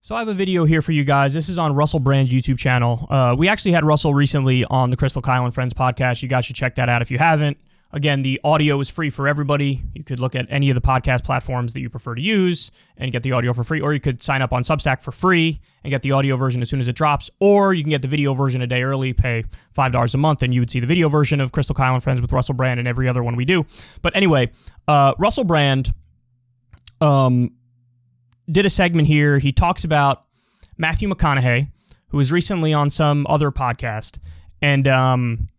So I have a video here for you guys. This is on Russell Brand's YouTube channel. We actually had Russell recently on the Crystal Kyle and Friends podcast. You guys should check that out if you haven't. Again, the audio is free for everybody. You could look at any of the podcast platforms that you prefer to use and get the audio for free, or you could sign up on Substack for free and get the audio version as soon as it drops, or you can get the video version a day early, pay $5 a month, and you would see the video version of Crystal Kyle and Friends with Russell Brand and every other one we do. But anyway, Russell Brand did a segment here. He talks about Matthew McConaughey, who was recently on some other podcast, and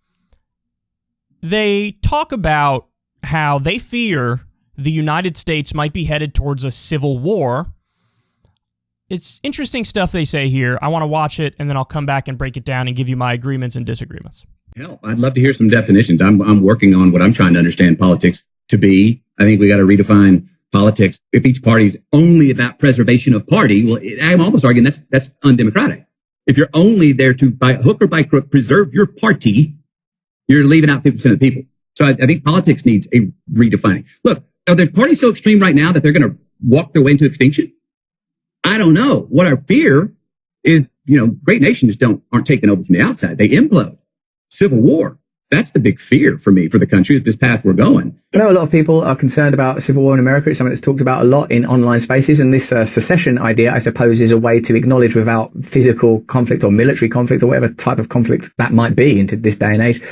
they talk about how they fear the United States might be headed towards a civil war. It's interesting stuff they say here. I want to watch it, and then I'll come back and break it down and give you my agreements and disagreements. Hell, I'd love to hear some definitions. I'm working on what I'm trying to understand politics to be. I think we got to redefine politics. If each party's only about preservation of party, well, I'm almost arguing that's undemocratic. If you're only there to, by hook or by crook, preserve your party, you're leaving out 50% of the people. So I think politics needs a redefining. Look, are the parties so extreme right now that they're going to walk their way into extinction? I don't know. What I fear is, great nations aren't taken over from the outside. They implode. Civil war. That's the big fear for me, for the country, is this path we're going. I know a lot of people are concerned about a civil war in America. It's something that's talked about a lot in online spaces. And this secession idea, I suppose, is a way to acknowledge without physical conflict or military conflict or whatever type of conflict that might be into this day and age.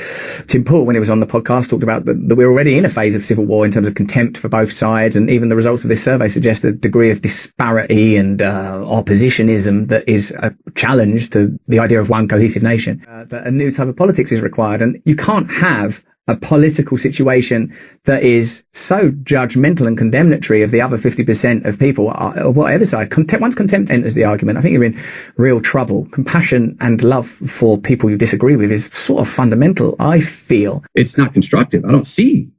Tim Pool, when he was on the podcast, talked about that we're already in a phase of civil war in terms of contempt for both sides. And even the results of this survey suggest a degree of disparity and oppositionism that is a challenge to the idea of one cohesive nation. That a new type of politics is required. And you can't have a political situation that is so judgmental and condemnatory of the other 50% of people, or whatever side. Once contempt enters the argument, I think you're in real trouble. Compassion and love for people you disagree with is sort of fundamental, I feel. It's not constructive. I don't see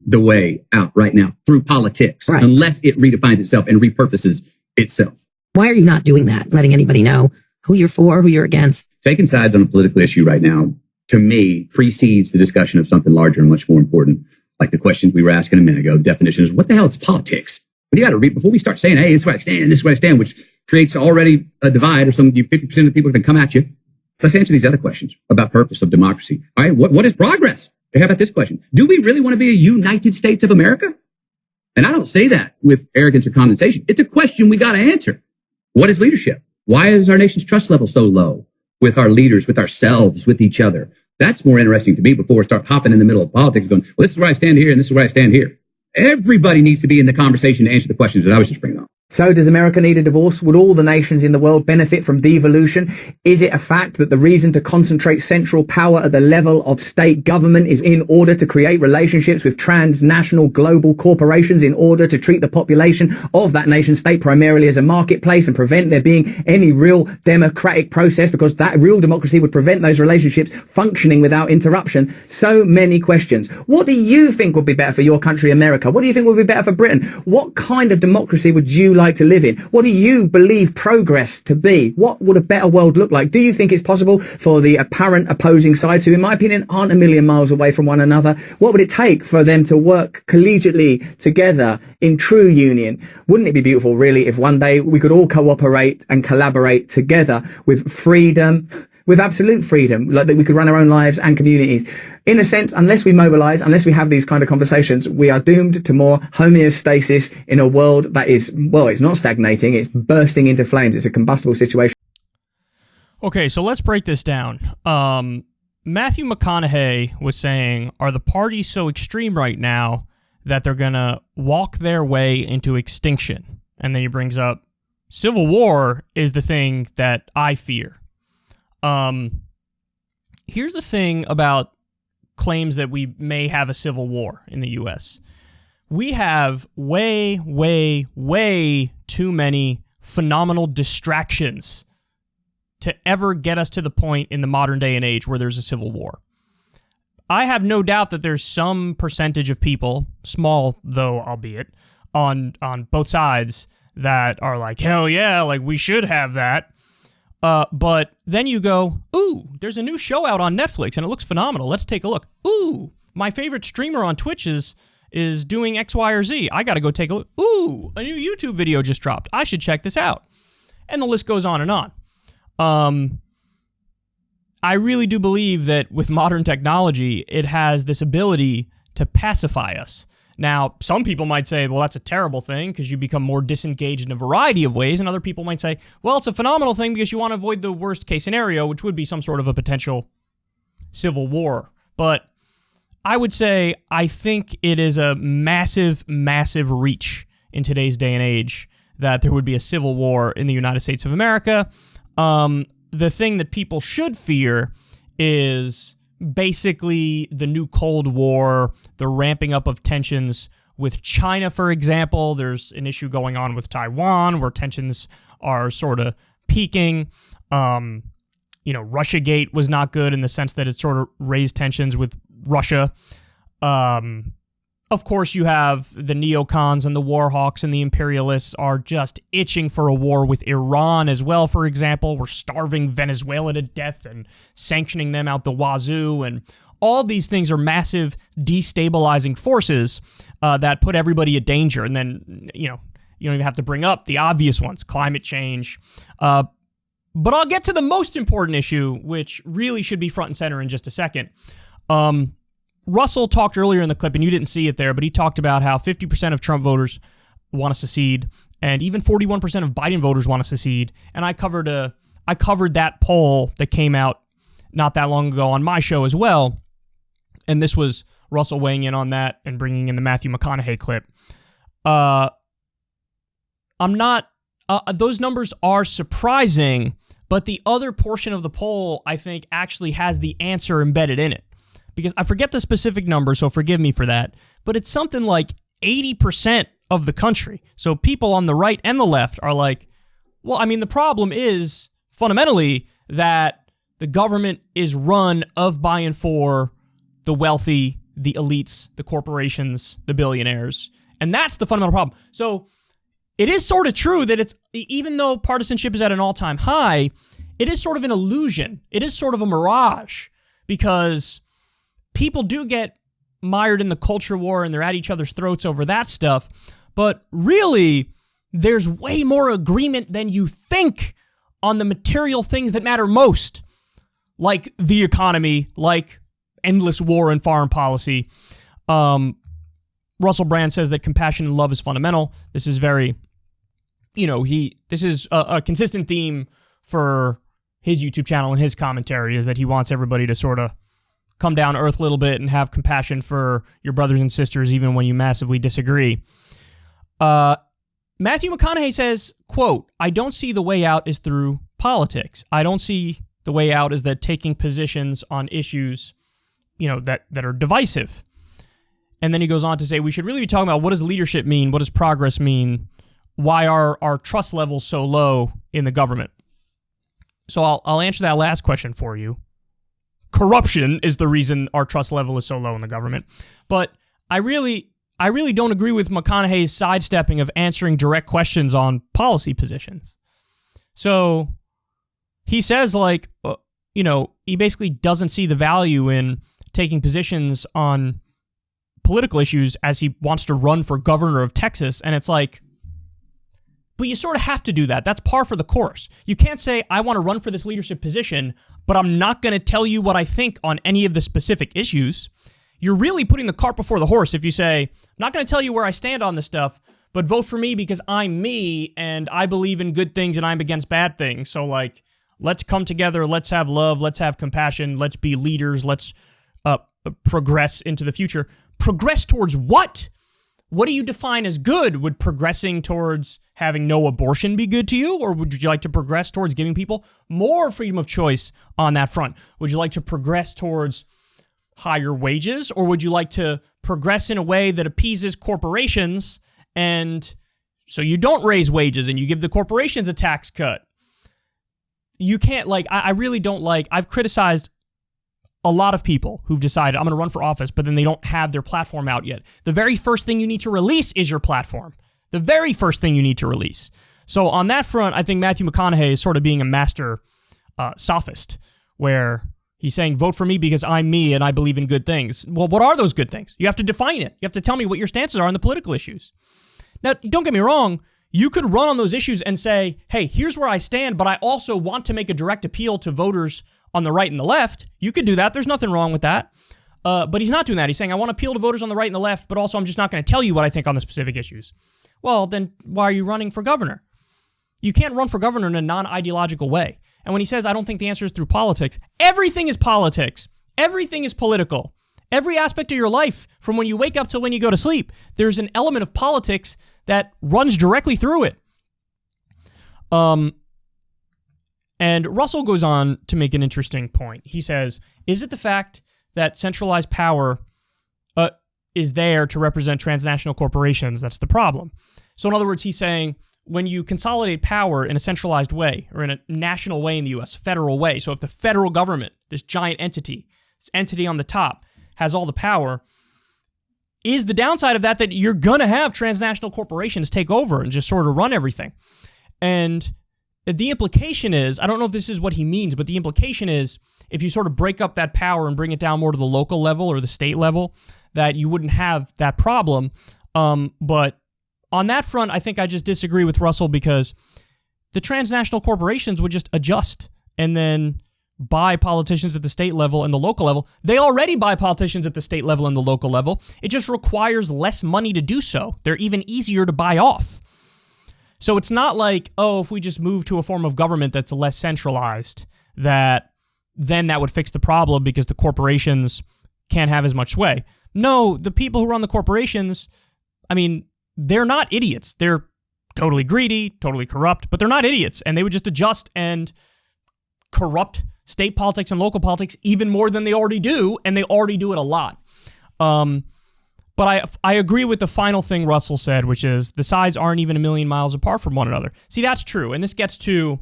the way out right now through politics, right, unless it redefines itself and repurposes itself. Why are you not doing that? Letting anybody know who you're for, who you're against? Taking sides on a political issue right now, to me, precedes the discussion of something larger and much more important, like the questions we were asking a minute ago. The definition is, what the hell is politics? What do you got to read before we start saying, hey, this is where I stand, this is where I stand, which creates already a divide, or 50% of the people are going to come at you. Let's answer these other questions about purpose of democracy. All right, what is progress? How about this question? Do we really want to be a United States of America? And I don't say that with arrogance or condensation. It's a question we got to answer. What is leadership? Why is our nation's trust level so low with our leaders, with ourselves, with each other? That's more interesting to me before we start hopping in the middle of politics going, well, this is where I stand here and this is where I stand here. Everybody needs to be in the conversation to answer the questions that I was just bringing up. So does America need a divorce? Would all the nations in the world benefit from devolution? Is it a fact that the reason to concentrate central power at the level of state government is in order to create relationships with transnational global corporations in order to treat the population of that nation state primarily as a marketplace and prevent there being any real democratic process, because that real democracy would prevent those relationships functioning without interruption? So many questions. What do you think would be better for your country, America? What do you think would be better for Britain? What kind of democracy would you like to live in? What do you believe progress to be? What would a better world look like? Do you think it's possible for the apparent opposing sides, who in my opinion aren't a million miles away from one another, what would it take for them to work collegiately together in true union? Wouldn't it be beautiful really if one day we could all cooperate and collaborate together with freedom, with absolute freedom, like that we could run our own lives and communities? In a sense, unless we mobilize, unless we have these kind of conversations, we are doomed to more homeostasis in a world that is, well, it's not stagnating, it's bursting into flames. It's a combustible situation. Okay, so let's break this down. Matthew McConaughey was saying, are the parties so extreme right now that they're going to walk their way into extinction? And then he brings up, civil war is the thing that I fear. Here's the thing about claims that we may have a civil war in the U.S. We have way, way, way too many phenomenal distractions to ever get us to the point in the modern day and age where there's a civil war. I have no doubt that there's some percentage of people, small though albeit, on both sides that are like, hell yeah, like we should have that. But then you go, ooh, there's a new show out on Netflix and it looks phenomenal. Let's take a look. Ooh, my favorite streamer on Twitch is doing X, Y, or Z. I got to go take a look. Ooh, a new YouTube video just dropped. I should check this out. And the list goes on and on. I really do believe that with modern technology, it has this ability to pacify us. Now, some people might say, well, that's a terrible thing because you become more disengaged in a variety of ways. And other people might say, well, it's a phenomenal thing because you want to avoid the worst case scenario, which would be some sort of a potential civil war. But I would say I think it is a massive, massive reach in today's day and age that there would be a civil war in the United States of America. The thing that people should fear is basically the new Cold War, the ramping up of tensions with China, for example. There's an issue going on with Taiwan where tensions are sort of peaking. Russiagate was not good in the sense that it sort of raised tensions with Russia. Of course, you have the neocons and the war hawks and the imperialists are just itching for a war with Iran as well, for example. We're starving Venezuela to death and sanctioning them out the wazoo. And all these things are massive destabilizing forces that put everybody at danger. And then, you don't even have to bring up the obvious ones, climate change. But I'll get to the most important issue, which really should be front and center in just a second. Russell talked earlier in the clip, and you didn't see it there, but he talked about how 50% of Trump voters want to secede, and even 41% of Biden voters want to secede. And I covered that poll that came out not that long ago on my show as well, and this was Russell weighing in on that and bringing in the Matthew McConaughey clip. Those numbers are surprising, but the other portion of the poll, I think, actually has the answer embedded in it. Because I forget the specific number, so forgive me for that, but it's something like 80% of the country. So people on the right and the left are like, well, I mean, the problem is fundamentally that the government is run of, by, and for the wealthy, the elites, the corporations, the billionaires. And that's the fundamental problem. So it is sort of true that it's, even though partisanship is at an all-time high, it is sort of an illusion. It is sort of a mirage because people do get mired in the culture war and they're at each other's throats over that stuff. But really, there's way more agreement than you think on the material things that matter most, like the economy, like endless war and foreign policy. Russell Brand says that compassion and love is fundamental. This is very, this is a consistent theme for his YouTube channel and his commentary, is that he wants everybody to sort of come down to earth a little bit and have compassion for your brothers and sisters, even when you massively disagree. Matthew McConaughey says, quote, I don't see the way out is through politics. I don't see the way out is that taking positions on issues, that are divisive. And then he goes on to say, we should really be talking about what does leadership mean? What does progress mean? Why are our trust levels so low in the government? So I'll answer that last question for you. Corruption is the reason our trust level is so low in the government. But I really don't agree with McConaughey's sidestepping of answering direct questions on policy positions. So he says, he basically doesn't see the value in taking positions on political issues as he wants to run for governor of Texas. And it's like, but you sort of have to do that. That's par for the course. You can't say, I want to run for this leadership position, but I'm not going to tell you what I think on any of the specific issues. You're really putting the cart before the horse if you say, I'm not going to tell you where I stand on this stuff, but vote for me because I'm me and I believe in good things and I'm against bad things. So let's come together. Let's have love. Let's have compassion. Let's be leaders. Let's progress into the future. Progress towards what? What do you define as good? Would progressing towards having no abortion be good to you? Or would you like to progress towards giving people more freedom of choice on that front? Would you like to progress towards higher wages? Or would you like to progress in a way that appeases corporations and so you don't raise wages and you give the corporations a tax cut? You can't, I really don't I've criticized a lot of people who've decided I'm going to run for office, but then they don't have their platform out yet. The very first thing you need to release is your platform. The very first thing you need to release. So on that front, I think Matthew McConaughey is sort of being a master sophist, where he's saying, vote for me because I'm me and I believe in good things. Well, what are those good things? You have to define it. You have to tell me what your stances are on the political issues. Now, don't get me wrong. You could run on those issues and say, hey, here's where I stand, but I also want to make a direct appeal to voters on the right and the left. You could do that. There's nothing wrong with that. But he's not doing that. He's saying, I want to appeal to voters on the right and the left, but also I'm just not going to tell you what I think on the specific issues. Well, then why are you running for governor? You can't run for governor in a non-ideological way. And when he says, I don't think the answer is through politics, everything is politics. Everything is political. Every aspect of your life, from when you wake up till when you go to sleep, there's an element of politics that runs directly through it. And Russell goes on to make an interesting point. He says, is it the fact that centralized power is there to represent transnational corporations that's the problem? So in other words, he's saying, when you consolidate power in a centralized way, or in a national way in the U.S., federal way, so if the federal government, this giant entity, this entity on the top, has all the power, is the downside of that you're going to have transnational corporations take over and just sort of run everything. And the implication is, I don't know if this is what he means, but the implication is, if you sort of break up that power and bring it down more to the local level or the state level, that you wouldn't have that problem. But on that front, I think I just disagree with Russell, because the transnational corporations would just adjust and then buy politicians at the state level and the local level. They already buy politicians at the state level and the local level. It just requires less money to do so. They're even easier to buy off. So it's not like, oh, if we just move to a form of government that's less centralized, that then that would fix the problem because the corporations can't have as much sway. No, the people who run the corporations, I mean, they're not idiots. They're totally greedy, totally corrupt, but they're not idiots. And they would just adjust and corrupt state politics and local politics even more than they already do, and they already do it a lot. But I agree with the final thing Russell said, which is the sides aren't even a million miles apart from one another. See, that's true, and this gets to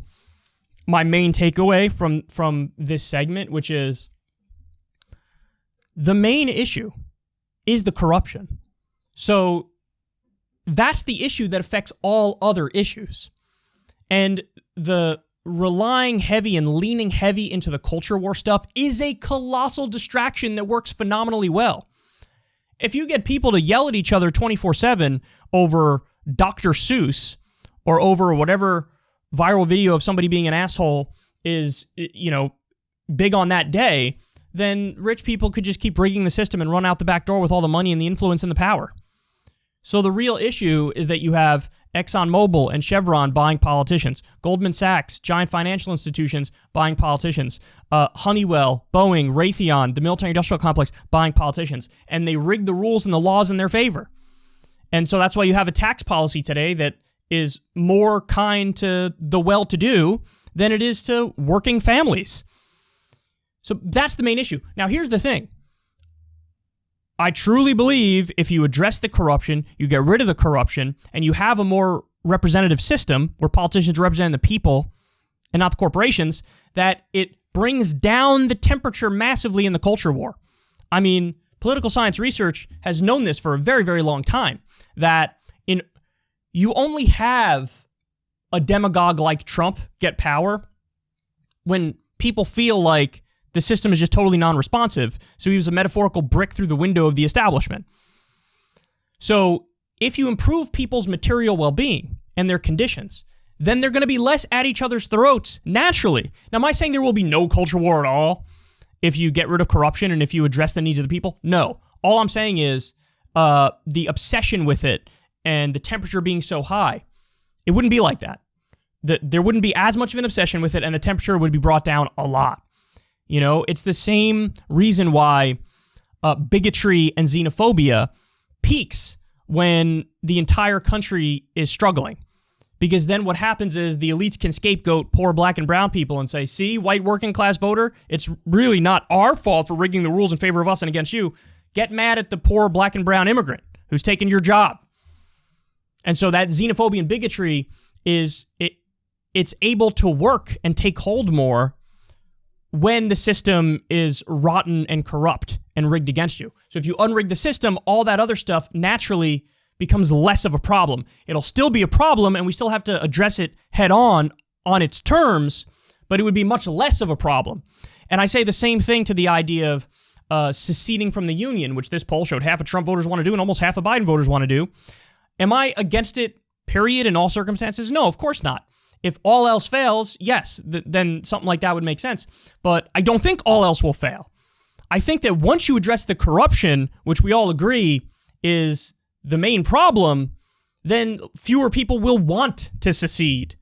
my main takeaway from this segment, which is the main issue is the corruption. So that's the issue that affects all other issues. And the relying heavy and leaning heavy into the culture war stuff is a colossal distraction that works phenomenally well. If you get people to yell at each other 24/7 over Dr. Seuss or over whatever viral video of somebody being an asshole is, big on that day, then rich people could just keep rigging the system and run out the back door with all the money and the influence and the power. So the real issue is that you have ExxonMobil and Chevron buying politicians, Goldman Sachs, giant financial institutions buying politicians, Honeywell, Boeing, Raytheon, the military-industrial complex buying politicians, and they rig the rules and the laws in their favor. And so that's why you have a tax policy today that is more kind to the well-to-do than it is to working families. So that's the main issue. Now, here's the thing. I truly believe if you address the corruption, you get rid of the corruption, and you have a more representative system where politicians represent the people and not the corporations, that it brings down the temperature massively in the culture war. I mean, political science research has known this for a very, very long time, that you only have a demagogue like Trump get power when people feel like the system is just totally non-responsive, so he was a metaphorical brick through the window of the establishment. So if you improve people's material well-being and their conditions, then they're going to be less at each other's throats naturally. Now, am I saying there will be no culture war at all if you get rid of corruption and if you address the needs of the people? No. All I'm saying is the obsession with it and the temperature being so high, it wouldn't be like that. There wouldn't be as much of an obsession with it, and the temperature would be brought down a lot. It's the same reason why bigotry and xenophobia peaks when the entire country is struggling. Because then what happens is the elites can scapegoat poor black and brown people and say, see, white working class voter, it's really not our fault for rigging the rules in favor of us and against you. Get mad at the poor black and brown immigrant who's taken your job. And so that xenophobia and bigotry it's able to work and take hold more when the system is rotten and corrupt and rigged against you. So if you unrig the system, all that other stuff naturally becomes less of a problem. It'll still be a problem, and we still have to address it head on its terms, but it would be much less of a problem. And I say the same thing to the idea of seceding from the Union, which this poll showed half of Trump voters want to do and almost half of Biden voters want to do. Am I against it period, in all circumstances? No, of course not. If all else fails, yes, then something like that would make sense. But I don't think all else will fail. I think that once you address the corruption, which we all agree is the main problem, then fewer people will want to secede.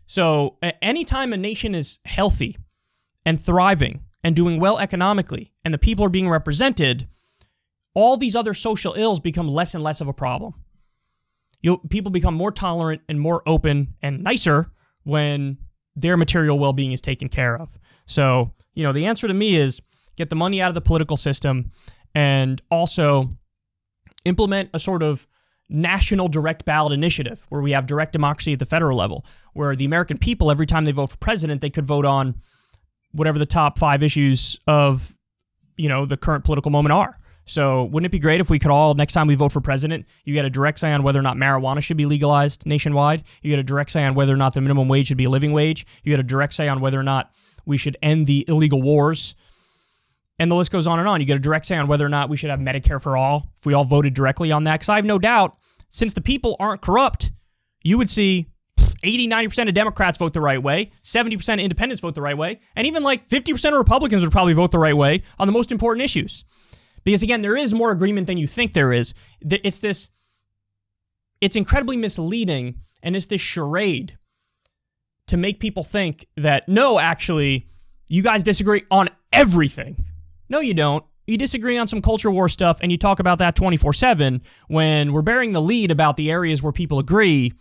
So anytime a nation is healthy and thriving and doing well economically, and the people are being represented, all these other social ills become less and less of a problem. People become more tolerant and more open and nicer when their material well-being is taken care of. So, the answer to me is get the money out of the political system and also implement a sort of national direct ballot initiative where we have direct democracy at the federal level, where the American people, every time they vote for president, they could vote on whatever the top 5 issues of, the current political moment are. So wouldn't it be great if we could all, next time we vote for president, you get a direct say on whether or not marijuana should be legalized nationwide. You get a direct say on whether or not the minimum wage should be a living wage. You get a direct say on whether or not we should end the illegal wars. And the list goes on and on. You get a direct say on whether or not we should have Medicare for all, if we all voted directly on that. Because I have no doubt, since the people aren't corrupt, you would see 80, 90% of Democrats vote the right way, 70% of independents vote the right way, and even 50% of Republicans would probably vote the right way on the most important issues. Because again, there is more agreement than you think there is. It's incredibly misleading, and it's this charade to make people think that, no, actually, you guys disagree on everything. No, you don't. You disagree on some culture war stuff, and you talk about that 24/7 when we're bearing the lead about the areas where people agree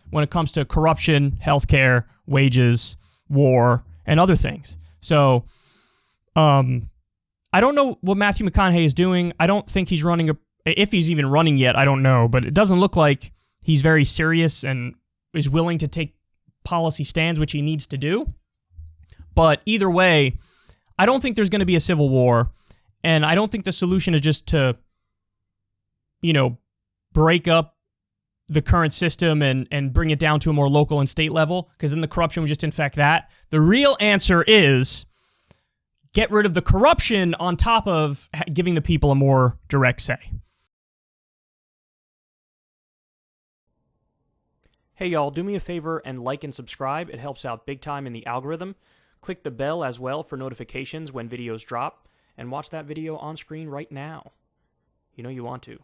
when it comes to corruption, healthcare, wages, war, and other things. So, I don't know what Matthew McConaughey is doing. I don't think he's running, if he's even running yet, I don't know. But it doesn't look like he's very serious and is willing to take policy stands, which he needs to do. But either way, I don't think there's going to be a civil war. And I don't think the solution is just to, break up the current system and bring it down to a more local and state level, because then the corruption would just infect that. The real answer is get rid of the corruption on top of giving the people a more direct say. Hey y'all, do me a favor and like and subscribe. It helps out big time in the algorithm. Click the bell as well for notifications when videos drop, and watch that video on screen right now. You know you want to.